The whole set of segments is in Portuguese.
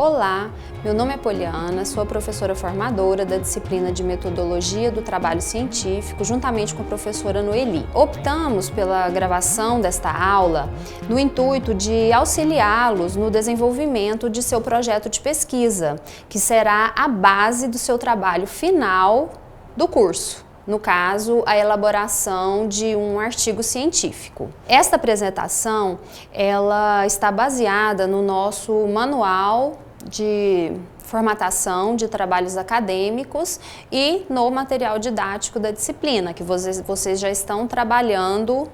Olá, meu nome é Poliana, sou a professora formadora da disciplina de Metodologia do Trabalho Científico, juntamente com a professora Noeli. Optamos pela gravação desta aula no intuito de auxiliá-los no desenvolvimento de seu projeto de pesquisa, que será a base do seu trabalho final do curso. No caso, a elaboração de um artigo científico. Esta apresentação, ela está baseada no nosso manual de formatação de trabalhos acadêmicos e no material didático da disciplina, que vocês já estão trabalhando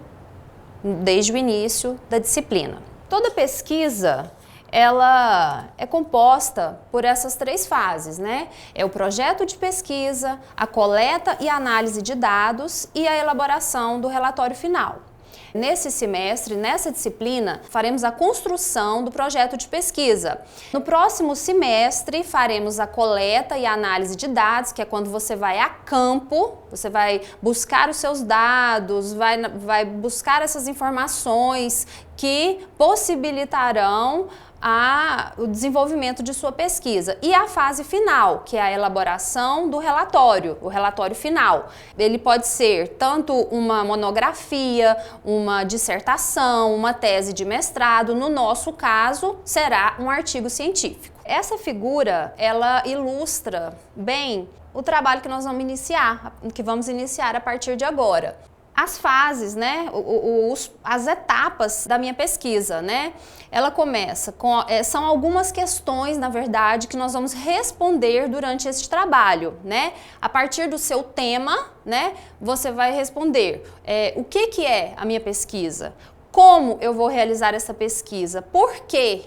desde o início da disciplina. Toda pesquisa ela é composta por essas três fases, né? É o projeto de pesquisa, a coleta e análise de dados e a elaboração do relatório final. Nesse semestre, nessa disciplina, faremos a construção do projeto de pesquisa. No próximo semestre, faremos a coleta e a análise de dados, que é quando você vai a campo, você vai buscar os seus dados, vai buscar essas informações que possibilitarão o desenvolvimento de sua pesquisa. E a fase final, que é a elaboração do relatório, o relatório final. Ele pode ser tanto uma monografia, uma dissertação, uma tese de mestrado, no nosso caso, será um artigo científico. Essa figura, ela ilustra bem o trabalho que nós vamos iniciar a partir de agora. As fases, né, as etapas da minha pesquisa, né, ela começa com, são algumas questões, na verdade, que nós vamos responder durante esse trabalho, né, a partir do seu tema, né, você vai responder o que é a minha pesquisa, como eu vou realizar essa pesquisa, por quê,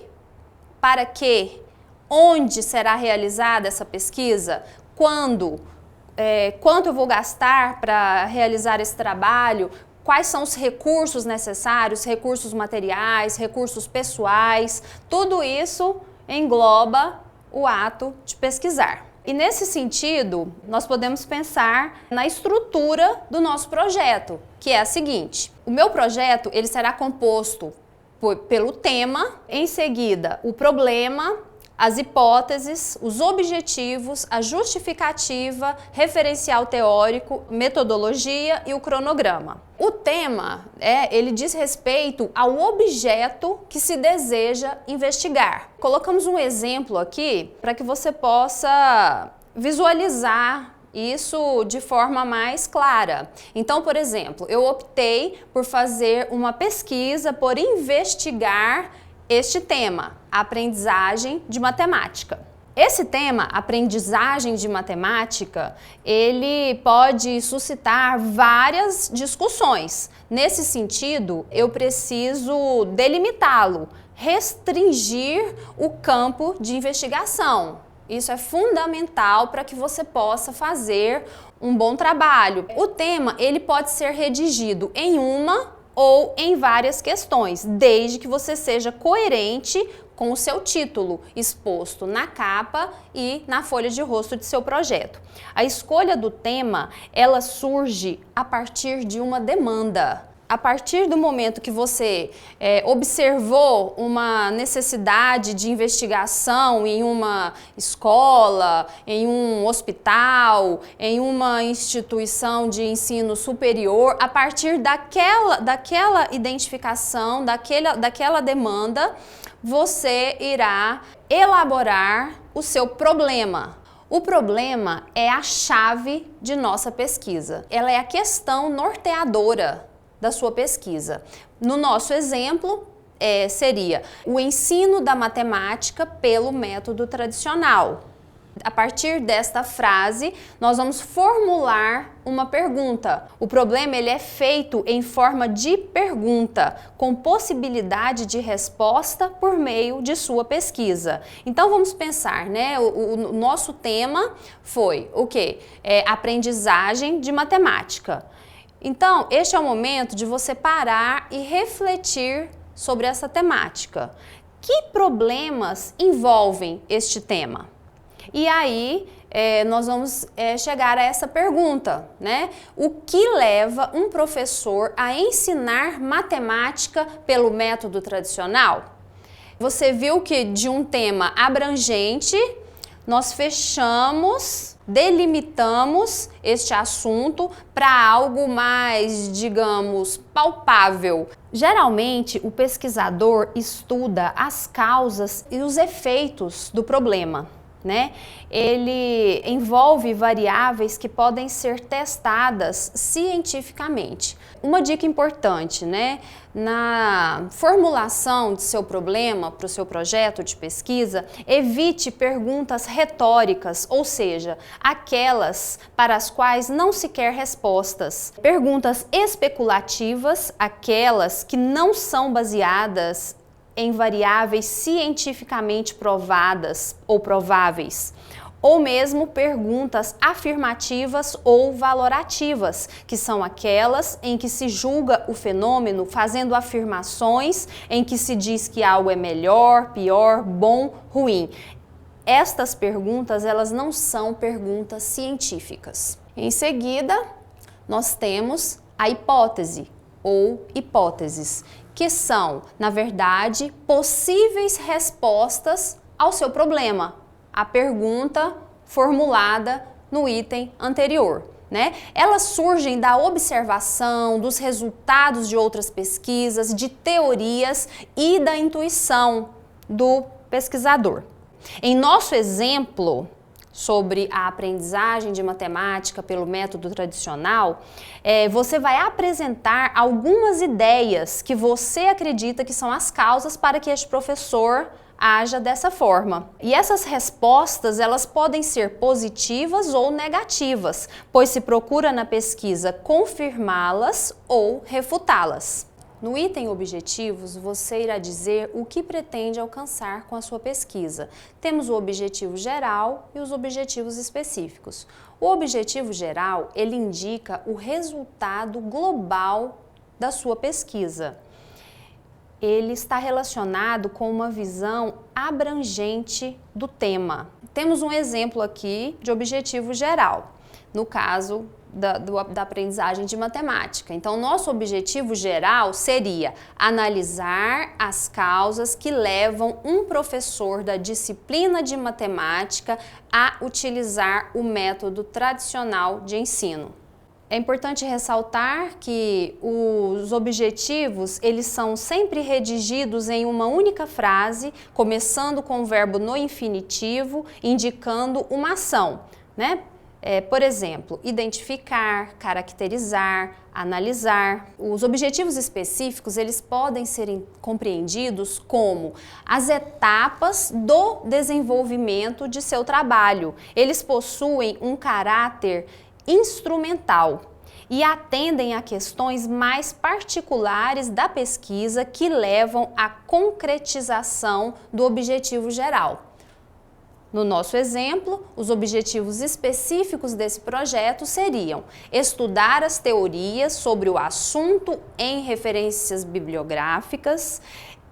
para quê, onde será realizada essa pesquisa, quando, quanto eu vou gastar para realizar esse trabalho, quais são os recursos necessários, recursos materiais, recursos pessoais, tudo isso engloba o ato de pesquisar. E nesse sentido, nós podemos pensar na estrutura do nosso projeto, que é a seguinte: o meu projeto ele será composto pelo tema, em seguida o problema, as hipóteses, os objetivos, a justificativa, referencial teórico, metodologia e o cronograma. O tema, ele diz respeito ao objeto que se deseja investigar. Colocamos um exemplo aqui para que você possa visualizar isso de forma mais clara. Então, por exemplo, eu optei por fazer uma pesquisa, por investigar este tema, aprendizagem de matemática. Esse tema, aprendizagem de matemática, ele pode suscitar várias discussões. Nesse sentido, eu preciso delimitá-lo, restringir o campo de investigação. Isso é fundamental para que você possa fazer um bom trabalho. O tema, ele pode ser redigido em uma ou em várias questões, desde que você seja coerente com o seu título exposto na capa e na folha de rosto de seu projeto. A escolha do tema, ela surge a partir de uma demanda. A partir do momento que você observou uma necessidade de investigação em uma escola, em um hospital, em uma instituição de ensino superior, a partir daquela identificação, daquela demanda, você irá elaborar o seu problema. O problema é a chave de nossa pesquisa. Ela é a questão norteadora da sua pesquisa. No nosso exemplo, seria o ensino da matemática pelo método tradicional. A partir desta frase, nós vamos formular uma pergunta. O problema ele é feito em forma de pergunta, com possibilidade de resposta por meio de sua pesquisa. Então vamos pensar, né? O nosso tema foi o quê? Aprendizagem de matemática. Então, este é o momento de você parar e refletir sobre essa temática. Que problemas envolvem este tema? E aí, nós vamos chegar a essa pergunta, né? O que leva um professor a ensinar matemática pelo método tradicional? Você viu que de um tema abrangente, nós fechamos, delimitamos este assunto para algo mais, digamos, palpável. Geralmente, o pesquisador estuda as causas e os efeitos do problema, né? Ele envolve variáveis que podem ser testadas cientificamente. Uma dica importante, né? Na formulação de seu problema para o seu projeto de pesquisa, evite perguntas retóricas, ou seja, aquelas para as quais não se quer respostas. Perguntas especulativas, aquelas que não são baseadas em variáveis cientificamente provadas ou prováveis, ou mesmo perguntas afirmativas ou valorativas, que são aquelas em que se julga o fenômeno fazendo afirmações em que se diz que algo é melhor, pior, bom, ruim. Estas perguntas, elas não são perguntas científicas. Em seguida, nós temos a hipótese ou hipóteses, que são, na verdade, possíveis respostas ao seu problema, a pergunta formulada no item anterior, né? Elas surgem da observação, dos resultados de outras pesquisas, de teorias e da intuição do pesquisador. Em nosso exemplo sobre a aprendizagem de matemática pelo método tradicional, você vai apresentar algumas ideias que você acredita que são as causas para que este professor haja dessa forma. E essas respostas, elas podem ser positivas ou negativas, pois se procura na pesquisa confirmá-las ou refutá-las. No item objetivos, você irá dizer o que pretende alcançar com a sua pesquisa. Temos o objetivo geral e os objetivos específicos. O objetivo geral, ele indica o resultado global da sua pesquisa. Ele está relacionado com uma visão abrangente do tema. Temos um exemplo aqui de objetivo geral, no caso da aprendizagem de matemática. Então, nosso objetivo geral seria analisar as causas que levam um professor da disciplina de matemática a utilizar o método tradicional de ensino. É importante ressaltar que os objetivos, eles são sempre redigidos em uma única frase, começando com o verbo no infinitivo, indicando uma ação, né? Por exemplo, identificar, caracterizar, analisar. Os objetivos específicos, eles podem ser compreendidos como as etapas do desenvolvimento de seu trabalho. Eles possuem um caráter instrumental e atendem a questões mais particulares da pesquisa que levam à concretização do objetivo geral. No nosso exemplo, os objetivos específicos desse projeto seriam estudar as teorias sobre o assunto em referências bibliográficas,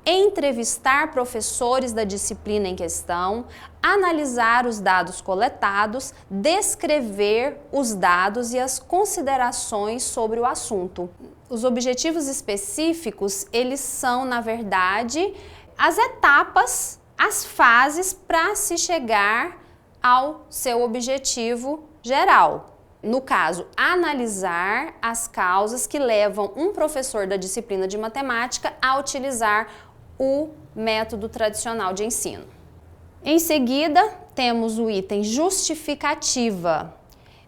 entrevistar professores da disciplina em questão, analisar os dados coletados, descrever os dados e as considerações sobre o assunto. Os objetivos específicos, eles são, na verdade, as etapas, as fases para se chegar ao seu objetivo geral. No caso, analisar as causas que levam um professor da disciplina de matemática a utilizar o método tradicional de ensino. Em seguida, temos o item justificativa.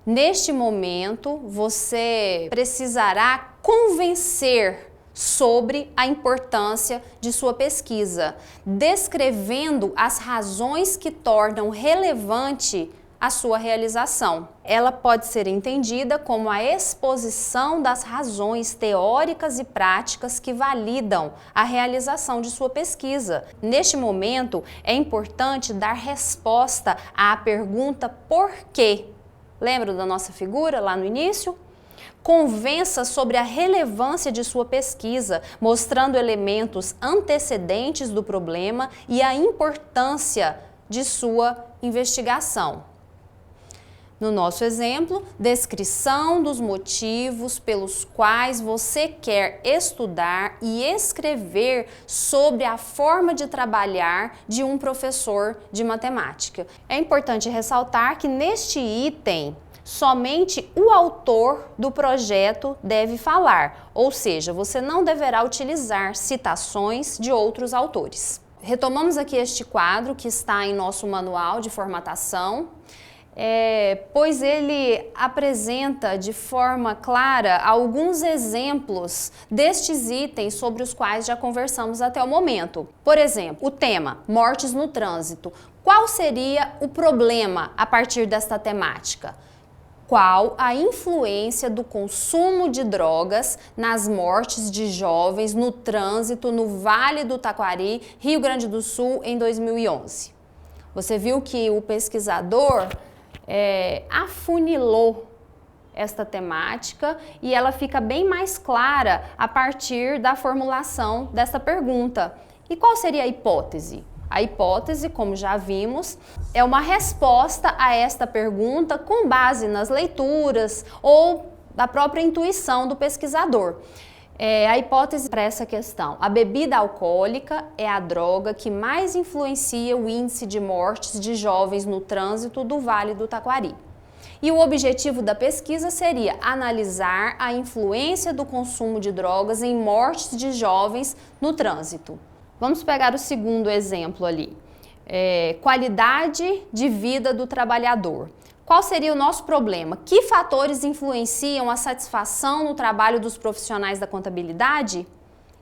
Neste momento, você precisará convencer sobre a importância de sua pesquisa, descrevendo as razões que tornam relevante a sua realização. Ela pode ser entendida como a exposição das razões teóricas e práticas que validam a realização de sua pesquisa. Neste momento, é importante dar resposta à pergunta por quê. Lembra da nossa figura lá no início? Convença sobre a relevância de sua pesquisa, mostrando elementos antecedentes do problema e a importância de sua investigação. No nosso exemplo, descrição dos motivos pelos quais você quer estudar e escrever sobre a forma de trabalhar de um professor de matemática. É importante ressaltar que neste item, somente o autor do projeto deve falar, ou seja, você não deverá utilizar citações de outros autores. Retomamos aqui este quadro que está em nosso manual de formatação. Pois ele apresenta de forma clara alguns exemplos destes itens sobre os quais já conversamos até o momento. Por exemplo, o tema mortes no trânsito. Qual seria o problema a partir desta temática? Qual a influência do consumo de drogas nas mortes de jovens no trânsito no Vale do Taquari, Rio Grande do Sul, em 2011? Você viu que o pesquisador afunilou esta temática e ela fica bem mais clara a partir da formulação dessa pergunta. E qual seria a hipótese? A hipótese, como já vimos, é uma resposta a esta pergunta com base nas leituras ou da própria intuição do pesquisador. A hipótese para essa questão: a bebida alcoólica é a droga que mais influencia o índice de mortes de jovens no trânsito do Vale do Taquari. E o objetivo da pesquisa seria analisar a influência do consumo de drogas em mortes de jovens no trânsito. Vamos pegar o segundo exemplo ali. Qualidade de vida do trabalhador. Qual seria o nosso problema? Que fatores influenciam a satisfação no trabalho dos profissionais da contabilidade?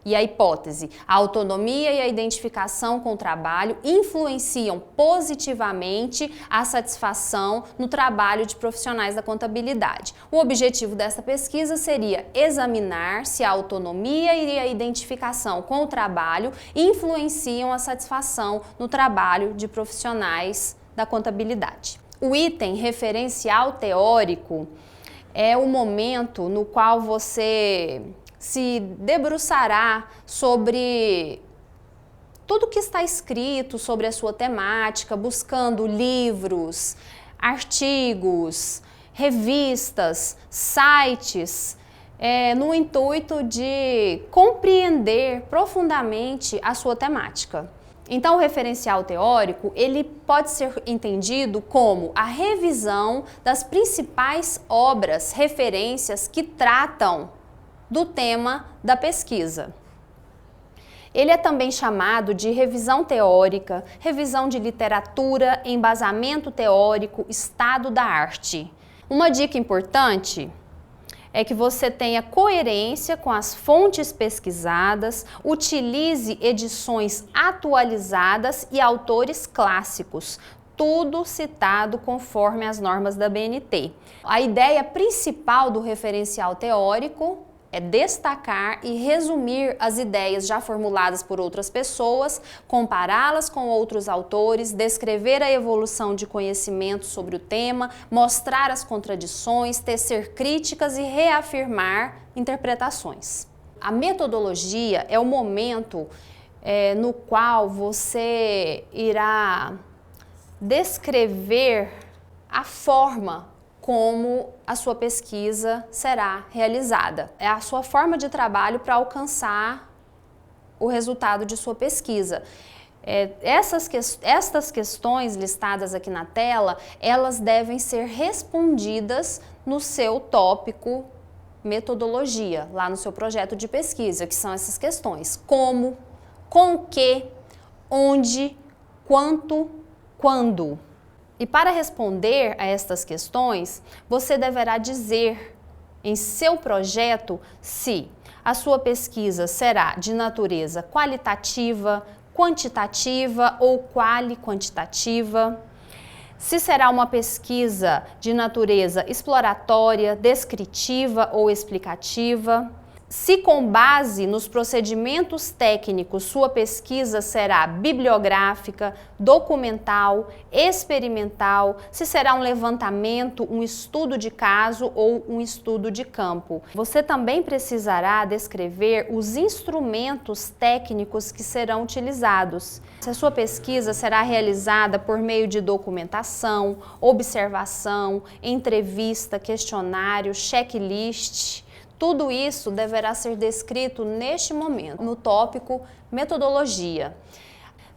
E a hipótese: a autonomia e a identificação com o trabalho influenciam positivamente a satisfação no trabalho de profissionais da contabilidade. O objetivo dessa pesquisa seria examinar se a autonomia e a identificação com o trabalho influenciam a satisfação no trabalho de profissionais da contabilidade. O item referencial teórico é o momento no qual você se debruçará sobre tudo que está escrito sobre a sua temática, buscando livros, artigos, revistas, sites, no intuito de compreender profundamente a sua temática. Então, o referencial teórico, ele pode ser entendido como a revisão das principais obras, referências que tratam do tema da pesquisa. Ele é também chamado de revisão teórica, revisão de literatura, embasamento teórico, estado da arte. Uma dica importante é que você tenha coerência com as fontes pesquisadas, utilize edições atualizadas e autores clássicos, tudo citado conforme as normas da BNT. A ideia principal do referencial teórico é destacar e resumir as ideias já formuladas por outras pessoas, compará-las com outros autores, descrever a evolução de conhecimento sobre o tema, mostrar as contradições, tecer críticas e reafirmar interpretações. A metodologia é o momento no qual você irá descrever a forma como a sua pesquisa será realizada. É a sua forma de trabalho para alcançar o resultado de sua pesquisa. Estas questões listadas aqui na tela, elas devem ser respondidas no seu tópico metodologia, lá no seu projeto de pesquisa, que são essas questões: como, com o que, onde, quanto, quando. E para responder a estas questões, você deverá dizer em seu projeto se a sua pesquisa será de natureza qualitativa, quantitativa ou quali-quantitativa, se será uma pesquisa de natureza exploratória, descritiva ou explicativa, Se com base nos procedimentos técnicos sua pesquisa será bibliográfica, documental, experimental, se será um levantamento, um estudo de caso ou um estudo de campo. Você também precisará descrever os instrumentos técnicos que serão utilizados. Se a sua pesquisa será realizada por meio de documentação, observação, entrevista, questionário, checklist, tudo isso deverá ser descrito neste momento, no tópico metodologia.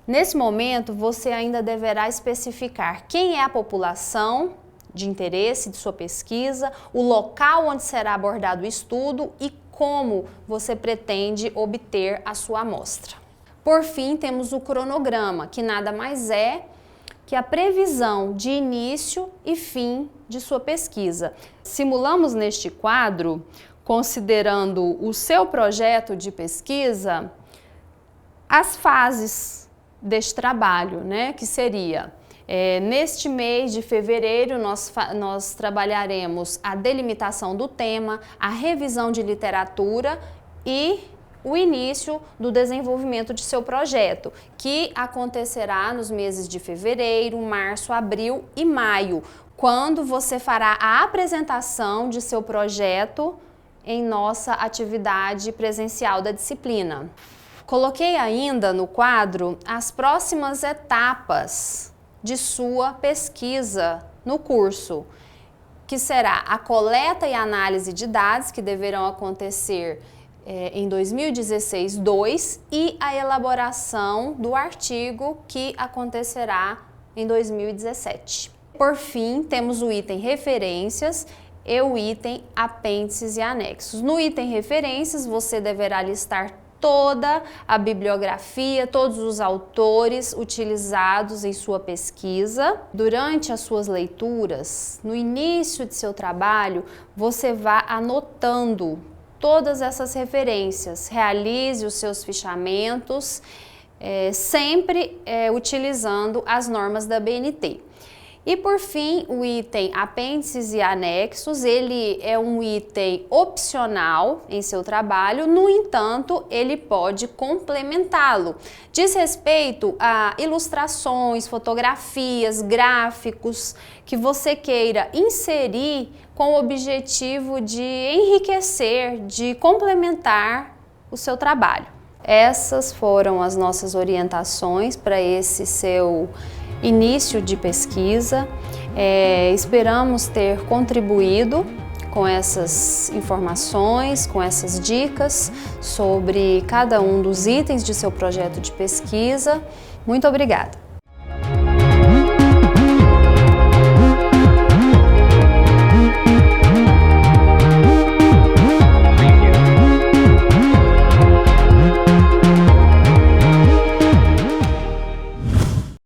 Nesse momento, você ainda deverá especificar quem é a população de interesse de sua pesquisa, o local onde será abordado o estudo e como você pretende obter a sua amostra. Por fim, temos o cronograma, que nada mais é que a previsão de início e fim de sua pesquisa. Simulamos neste quadro, considerando o seu projeto de pesquisa, as fases deste trabalho, né? Que seria, neste mês de fevereiro, nós trabalharemos a delimitação do tema, a revisão de literatura e o início do desenvolvimento de seu projeto, que acontecerá nos meses de fevereiro, março, abril e maio, quando você fará a apresentação de seu projeto em nossa atividade presencial da disciplina. Coloquei ainda no quadro as próximas etapas de sua pesquisa no curso, que será a coleta e análise de dados, que deverão acontecer em 2016-2, e a elaboração do artigo, que acontecerá em 2017. Por fim, temos o item referências e o item apêndices e anexos. No item referências, você deverá listar toda a bibliografia, todos os autores utilizados em sua pesquisa. Durante as suas leituras, no início de seu trabalho, você vá anotando todas essas referências. Realize os seus fichamentos, sempre utilizando as normas da BNT. E por fim, o item apêndices e anexos, ele é um item opcional em seu trabalho, no entanto, ele pode complementá-lo. Diz respeito a ilustrações, fotografias, gráficos que você queira inserir com o objetivo de enriquecer, de complementar o seu trabalho. Essas foram as nossas orientações para esse seu início de pesquisa. Esperamos ter contribuído com essas informações, com essas dicas sobre cada um dos itens de seu projeto de pesquisa. Muito obrigada!